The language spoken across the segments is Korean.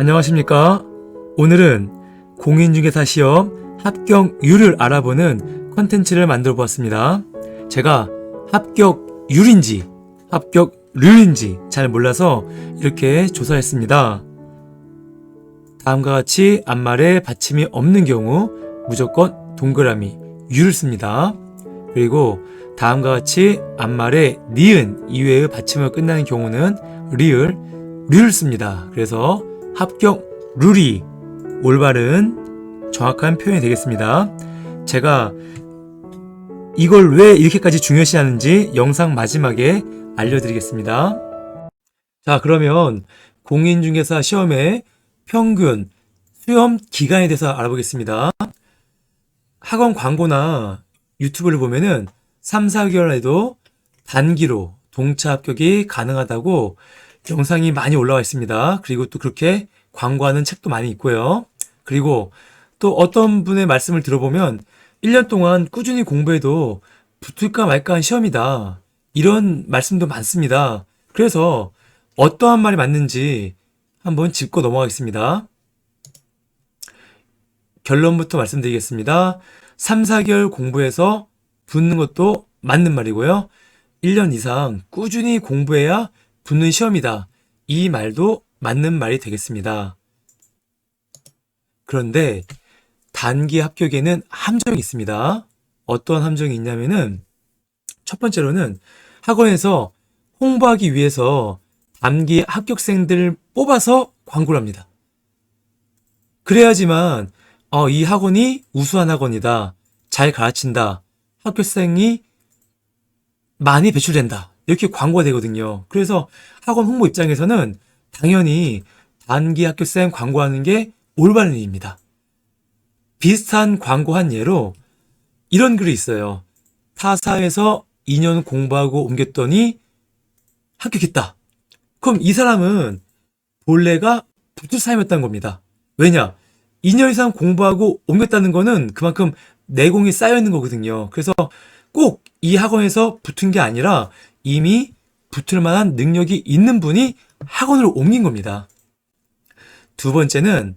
안녕하십니까? 오늘은 공인중개사 시험 합격률을 알아보는 컨텐츠를 만들어 보았습니다. 제가 합격률인지 합격률인지 잘 몰라서 이렇게 조사했습니다. 다음과 같이 앞말에 받침이 없는 경우 무조건 동그라미 유를 씁니다. 그리고 다음과 같이 앞말에 니은 이외의 받침으로 끝나는 경우는 리을, 류를 씁니다. 그래서 합격률이 올바른 정확한 표현이 되겠습니다. 제가 이걸 왜 이렇게까지 중요시 하는지 영상 마지막에 알려드리겠습니다. 자, 그러면 공인중개사 시험의 평균 수험 기간에 대해서 알아보겠습니다. 학원 광고나 유튜브를 보면은 3, 4개월에도 단기로 동차 합격이 가능하다고 영상이 많이 올라와 있습니다. 그리고 또 그렇게 광고하는 책도 많이 있고요. 그리고 또 어떤 분의 말씀을 들어보면 1년 동안 꾸준히 공부해도 붙을까 말까 한 시험이다. 이런 말씀도 많습니다. 그래서 어떠한 말이 맞는지 한번 짚고 넘어가겠습니다. 결론부터 말씀드리겠습니다. 3, 4개월 공부해서 붙는 것도 맞는 말이고요. 1년 이상 꾸준히 공부해야 붙는 시험이다. 이 말도 맞는 말이 되겠습니다. 그런데 단기 합격에는 함정이 있습니다. 어떤 함정이 있냐면은 첫 번째로는 학원에서 홍보하기 위해서 단기 합격생들을 뽑아서 광고를 합니다. 그래야지만 이 학원이 우수한 학원이다. 잘 가르친다. 합격생이 많이 배출된다. 이렇게 광고가 되거든요. 그래서 학원 홍보 입장에서는 당연히 단기 합격생 광고하는 게 올바른 일입니다. 비슷한 광고 한 예로 이런 글이 있어요. 타사에서 2년 공부하고 옮겼더니 합격했다. 그럼 이 사람은 본래가 붙을 사람이었다는 겁니다. 왜냐? 2년 이상 공부하고 옮겼다는 거는 그만큼 내공이 쌓여 있는 거거든요. 그래서 꼭 이 학원에서 붙은 게 아니라 이미 붙을 만한 능력이 있는 분이 학원을 옮긴 겁니다. 두 번째는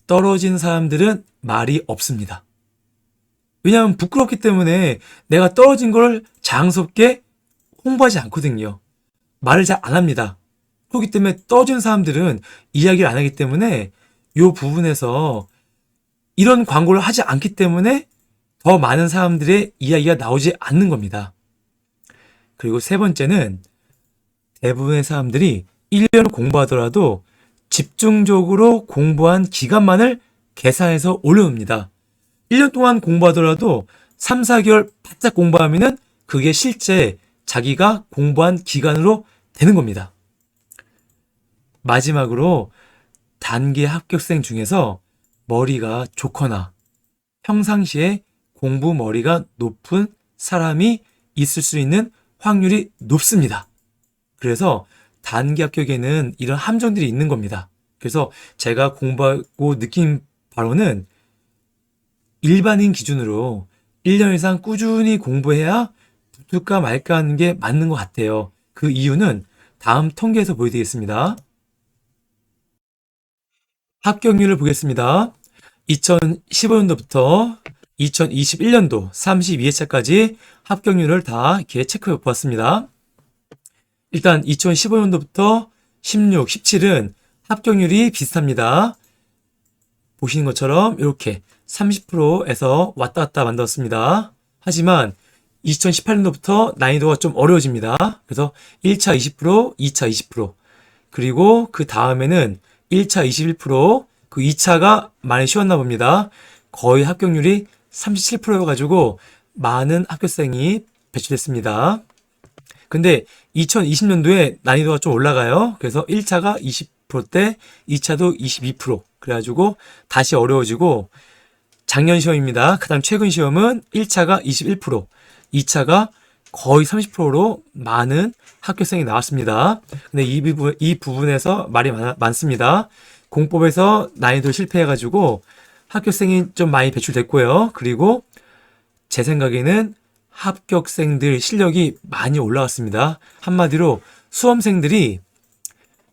떨어진 사람들은 말이 없습니다. 왜냐하면 부끄럽기 때문에 내가 떨어진 걸 자랑스럽게 홍보하지 않거든요. 말을 잘 안 합니다. 그렇기 때문에 떨어진 사람들은 이야기를 안 하기 때문에 이 부분에서 이런 광고를 하지 않기 때문에 더 많은 사람들의 이야기가 나오지 않는 겁니다. 그리고 세 번째는 대부분의 사람들이 1년 공부하더라도 집중적으로 공부한 기간만을 계산해서 올려놓습니다. 1년 동안 공부하더라도 3, 4개월 바짝 공부하면은 그게 실제 자기가 공부한 기간으로 되는 겁니다. 마지막으로 단기 합격생 중에서 머리가 좋거나 평상시에 공부 머리가 높은 사람이 있을 수 있는 확률이 높습니다. 그래서 단기 합격에는 이런 함정들이 있는 겁니다. 그래서 제가 공부하고 느낀 바로는 일반인 기준으로 1년 이상 꾸준히 공부해야 붙을까 말까 하는 게 맞는 것 같아요. 그 이유는 다음 통계에서 보여드리겠습니다. 합격률을 보겠습니다. 2015년도부터 2021년도 32회차까지 합격률을 다 이렇게 체크해 보았습니다. 일단 2015년도부터 16, 17은 합격률이 비슷합니다. 보시는 것처럼 이렇게 30%에서 왔다 갔다 만들었습니다. 하지만 2018년도부터 난이도가 좀 어려워집니다. 그래서 1차 20%, 2차 20%, 그리고 그 다음에는 1차 21%, 그 2차가 많이 쉬웠나 봅니다. 거의 합격률이 37%여가지고 많은 합격생이 배출됐습니다. 근데 2020년도에 난이도가 좀 올라가요. 그래서 1차가 20%대, 2차도 22%. 그래가지고 다시 어려워지고 작년 시험입니다. 가장 최근 시험은 1차가 21%, 2차가 거의 30%로 많은 합격생이 나왔습니다. 근데 이 부분에서 말이 많습니다. 공법에서 난이도 실패해가지고 합격생이 좀 많이 배출됐고요. 그리고 제 생각에는 합격생들 실력이 많이 올라왔습니다. 한마디로 수험생들이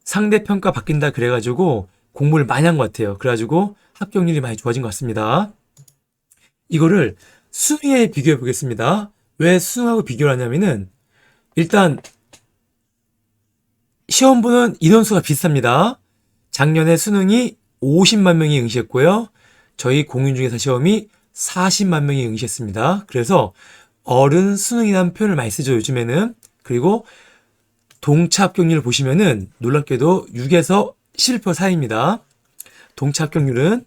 상대평가 바뀐다 그래가지고 공부를 많이 한 것 같아요. 그래가지고 합격률이 많이 좋아진 것 같습니다. 이거를 수능에 비교해 보겠습니다. 왜 수능하고 비교를 하냐면은 일단 시험 보는 인원수가 비슷합니다. 작년에 수능이 50만 명이 응시했고요. 저희 공인중개사 시험이 40만 명이 응시했습니다. 그래서 어른 수능이라는 표현을 많이 쓰죠, 요즘에는. 그리고 동차 합격률을 보시면은 놀랍게도 6에서 11% 사이입니다. 동차 합격률은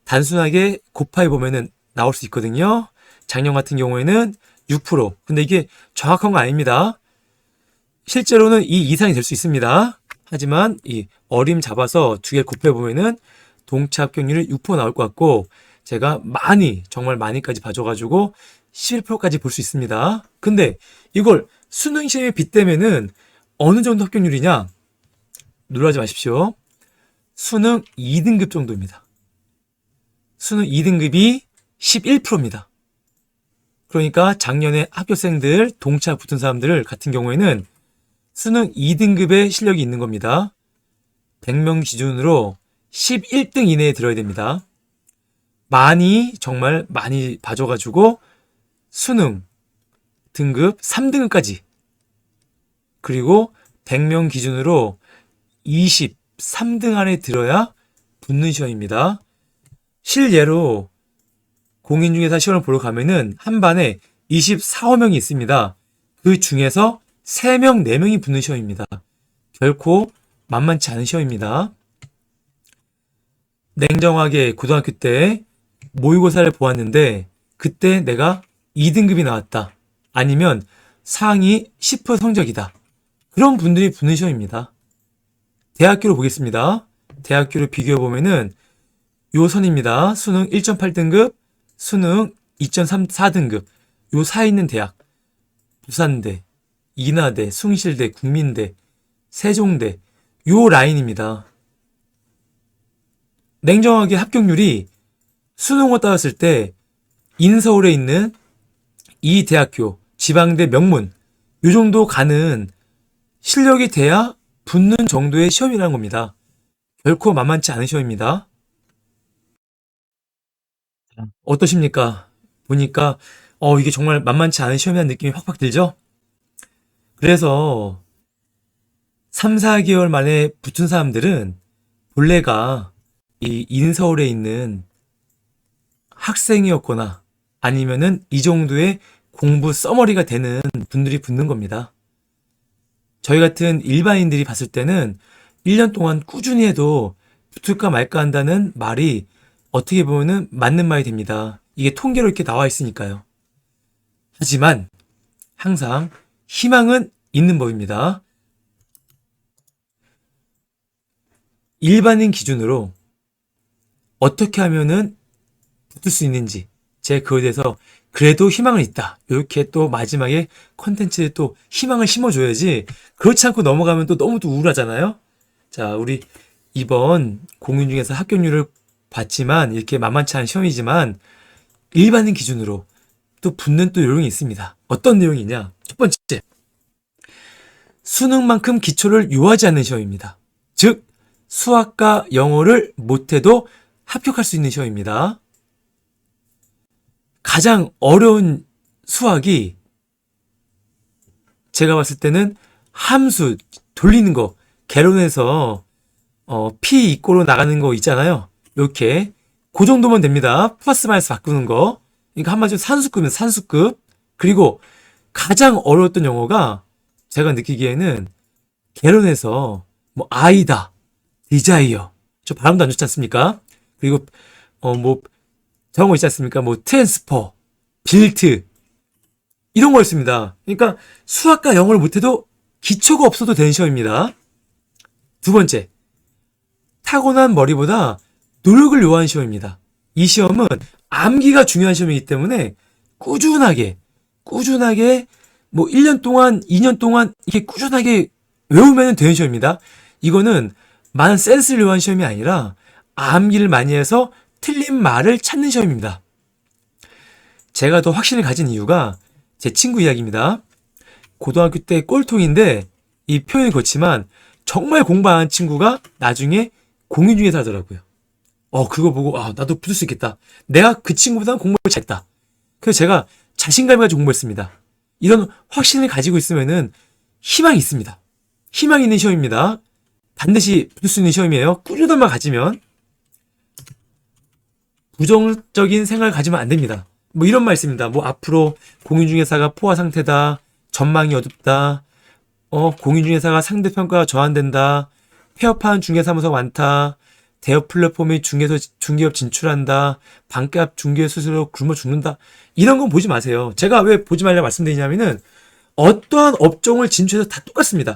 단순하게 곱하기 보면은 나올 수 있거든요. 작년 같은 경우에는 6%. 근데 이게 정확한 거 아닙니다. 실제로는 이 이상이 될 수 있습니다. 하지만 이 어림 잡아서 두 개 곱해 보면은 동차 합격률이 6% 나올 것 같고, 제가 많이, 정말 많이까지 봐줘가지고 11%까지 볼 수 있습니다. 근데 이걸 수능 시험에 빗대면은 어느 정도 합격률이냐? 놀라지 마십시오. 수능 2등급 정도입니다. 수능 2등급이 11%입니다. 그러니까 작년에 합격생들, 동차 붙은 사람들 같은 경우에는 수능 2등급의 실력이 있는 겁니다. 100명 기준으로 11등 이내에 들어야 됩니다. 많이, 정말 많이 봐줘가지고 수능 등급 3등급까지, 그리고 100명 기준으로 23등 안에 들어야 붙는 시험입니다. 실예로 공인중개사 시험을 보러 가면은 한 반에 24명이 있습니다. 그 중에서 3명, 4명이 붙는 시험입니다. 결코 만만치 않은 시험입니다. 냉정하게 고등학교 때 모의고사를 보았는데 그때 내가 2등급이 나왔다. 아니면 상위 10% 성적이다. 그런 분들이 붙는 시험입니다. 대학교로 보겠습니다. 대학교를 비교해보면은 요 선입니다. 수능 1.8등급, 수능 2.4등급. 요 사이에 있는 대학. 부산대, 인하대, 숭실대, 국민대, 세종대. 요 라인입니다. 냉정하게 합격률이 수능으로 따졌을 때 인서울에 있는 이 대학교, 지방대 명문, 요 정도 가는 실력이 돼야 붙는 정도의 시험이라는 겁니다. 결코 만만치 않은 시험입니다. 어떠십니까? 보니까 이게 정말 만만치 않은 시험이라는 느낌이 확확 들죠? 그래서 3, 4개월 만에 붙은 사람들은 본래가 이 인서울에 있는 학생이었거나 아니면은 이 정도의 공부 써머리가 되는 분들이 붙는 겁니다. 저희 같은 일반인들이 봤을 때는 1년 동안 꾸준히 해도 붙을까 말까 한다는 말이 어떻게 보면은 맞는 말이 됩니다. 이게 통계로 이렇게 나와 있으니까요. 하지만 항상 희망은 있는 법입니다. 일반인 기준으로 어떻게 하면은 붙을 수 있는지, 제가 그거에 대해서 그래도 희망은 있다, 이렇게 또 마지막에 컨텐츠에 또 희망을 심어줘야지, 그렇지 않고 넘어가면 또 너무 또 우울하잖아요. 자, 우리 이번 공인중개사 합격률을 봤지만 이렇게 만만치 않은 시험이지만 일반인 기준으로 또 붙는 또 요령이 있습니다. 어떤 내용이냐? 첫 번째, 수능만큼 기초를 요하지 않는 시험입니다. 즉 수학과 영어를 못해도 합격할 수 있는 시험입니다. 가장 어려운 수학이 제가 봤을 때는 함수 돌리는 거, 개론에서 P 이꼬로 나가는 거 있잖아요. 이렇게 그 정도면 됩니다. 플러스 마이너스 바꾸는 거. 그러니까 한마디로 산수급이면 산수급. 그리고 가장 어려웠던 영어가 제가 느끼기에는 개론에서 뭐 아이다, 디자이어, 저 발음도 안 좋지 않습니까? 그리고 뭐 저런 거 있지 않습니까? 뭐 트랜스퍼, 빌트, 이런 거였습니다. 그러니까 수학과 영어를 못해도 기초가 없어도 되는 시험입니다. 두 번째, 타고난 머리보다 노력을 요하는 시험입니다. 이 시험은 암기가 중요한 시험이기 때문에 꾸준하게 뭐 1년 동안, 2년 동안 이렇게 꾸준하게 외우면 되는 시험입니다. 이거는 많은 센스를 요하는 시험이 아니라 암기를 많이 해서 틀린 말을 찾는 시험입니다. 제가 더 확신을 가진 이유가 제 친구 이야기입니다. 고등학교 때 꼴통인데 이 표현이 그렇지만 정말 공부 안 한 친구가 나중에 공인중개사 하더라고요. 그거 보고, 나도 붙을 수 있겠다. 내가 그 친구보다는 공부를 잘했다. 그래서 제가 자신감을 가지고 공부했습니다. 이런 확신을 가지고 있으면은 희망이 있습니다. 희망이 있는 시험입니다. 반드시 붙을 수 있는 시험이에요. 꾸준함만 가지면. 부정적인 생각을 가지면 안 됩니다. 뭐 이런 말씀입니다. 뭐 앞으로 공인중개사가 포화 상태다. 전망이 어둡다. 공인중개사가 상대평가가 저하된다. 폐업한 중개사무소가 많다. 대여 플랫폼이 중개업 진출한다. 반값 중개 수수료 굶어 죽는다. 이런 건 보지 마세요. 제가 왜 보지 말라고 말씀드리냐면은 어떠한 업종을 진출해도 다 똑같습니다.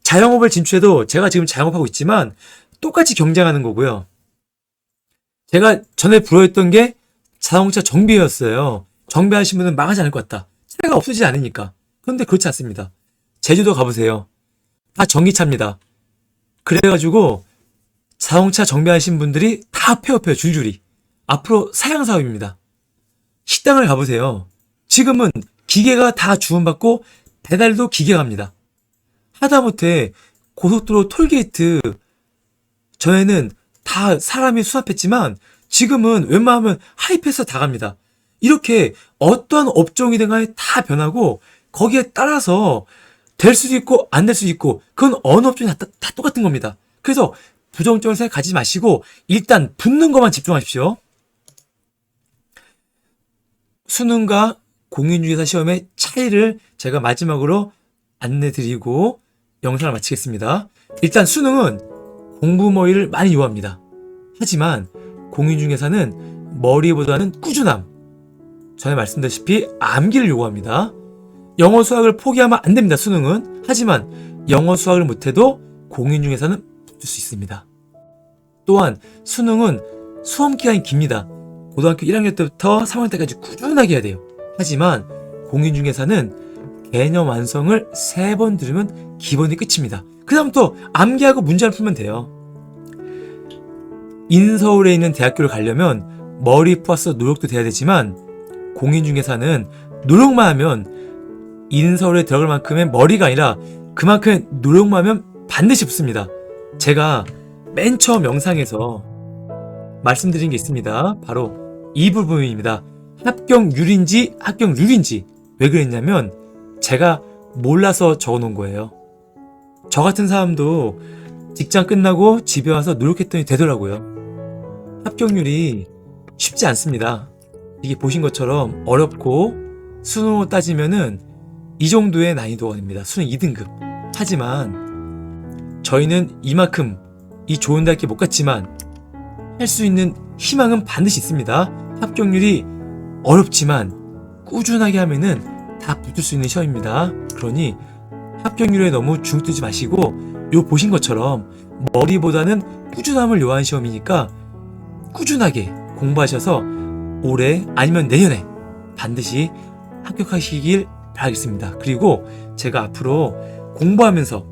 자영업을 진출해도 제가 지금 자영업하고 있지만 똑같이 경쟁하는 거고요. 제가 전에 부러웠던 게 자동차 정비였어요. 정비하신 분은 망하지 않을 것 같다. 차가 없어지지 않으니까. 그런데 그렇지 않습니다. 제주도 가보세요. 다 전기차입니다. 그래가지고 자동차 정비하신 분들이 다 폐업해요. 줄줄이. 앞으로 사양사업입니다. 식당을 가보세요. 지금은 기계가 다 주문받고 배달도 기계가 합니다. 하다못해 고속도로 톨게이트 전에는 다 사람이 수납했지만 지금은 웬만하면 하이패스 다 갑니다. 이렇게 어떠한 업종이든 간에 다 변하고 거기에 따라서 될 수도 있고 안 될 수도 있고 그건 어느 업종이 다 똑같은 겁니다. 그래서 부정적인 생각 가지지 마시고 일단 붙는 것만 집중하십시오. 수능과 공인중개사 시험의 차이를 제가 마지막으로 안내드리고 영상을 마치겠습니다. 일단 수능은 공부머리를 많이 요합니다. 하지만 공인중개사는 머리보다는 꾸준함, 전에 말씀드렸다시피 암기를 요구합니다. 영어 수학을 포기하면 안 됩니다. 수능은. 하지만 영어 수학을 못해도 공인중개사는 붙을 수 있습니다. 또한 수능은 수험 기간이 깁니다. 고등학교 1학년 때부터 3학년 때까지 꾸준하게 해야 돼요. 하지만 공인중개사는 개념 완성을 3번 들으면 기본이 끝입니다. 그 다음부터 암기하고 문제를 풀면 돼요. 인서울에 있는 대학교를 가려면 머리 플러스 노력도 돼야 되지만 공인중개사는 노력만 하면 인서울에 들어갈 만큼의 머리가 아니라 그만큼의 노력만 하면 반드시 붙습니다. 제가 맨 처음 영상에서 말씀드린 게 있습니다. 바로 이 부분입니다. 합격률인지 합격률인지. 왜 그랬냐면 제가 몰라서 적어놓은 거예요. 저 같은 사람도 직장 끝나고 집에 와서 노력했더니 되더라고요. 합격률이 쉽지 않습니다. 이게 보신 것처럼 어렵고 수능으로 따지면은 이 정도의 난이도가 됩니다. 수능 2등급. 하지만 저희는 이만큼 이 좋은 대학교 못 갔지만 할 수 있는 희망은 반드시 있습니다. 합격률이 어렵지만 꾸준하게 하면은 다 붙을 수 있는 시험입니다. 그러니 합격률에 너무 중뜨지 마시고 요 보신 것처럼 머리보다는 꾸준함을 요하는 시험이니까 꾸준하게 공부하셔서 올해 아니면 내년에 반드시 합격하시길 바라겠습니다. 그리고 제가 앞으로 공부하면서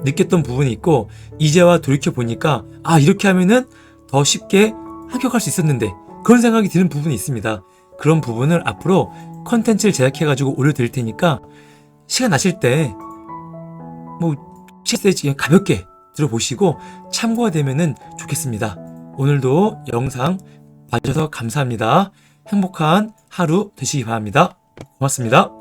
느꼈던 부분이 있고 이제와 돌이켜보니까 이렇게 하면은 더 쉽게 합격할 수 있었는데 그런 생각이 드는 부분이 있습니다. 그런 부분을 앞으로 컨텐츠를 제작해가지고 올려드릴 테니까 시간 나실 때 시간 가볍게 들어보시고 참고가 되면은 좋겠습니다. 오늘도 영상 봐주셔서 감사합니다. 행복한 하루 되시기 바랍니다. 고맙습니다.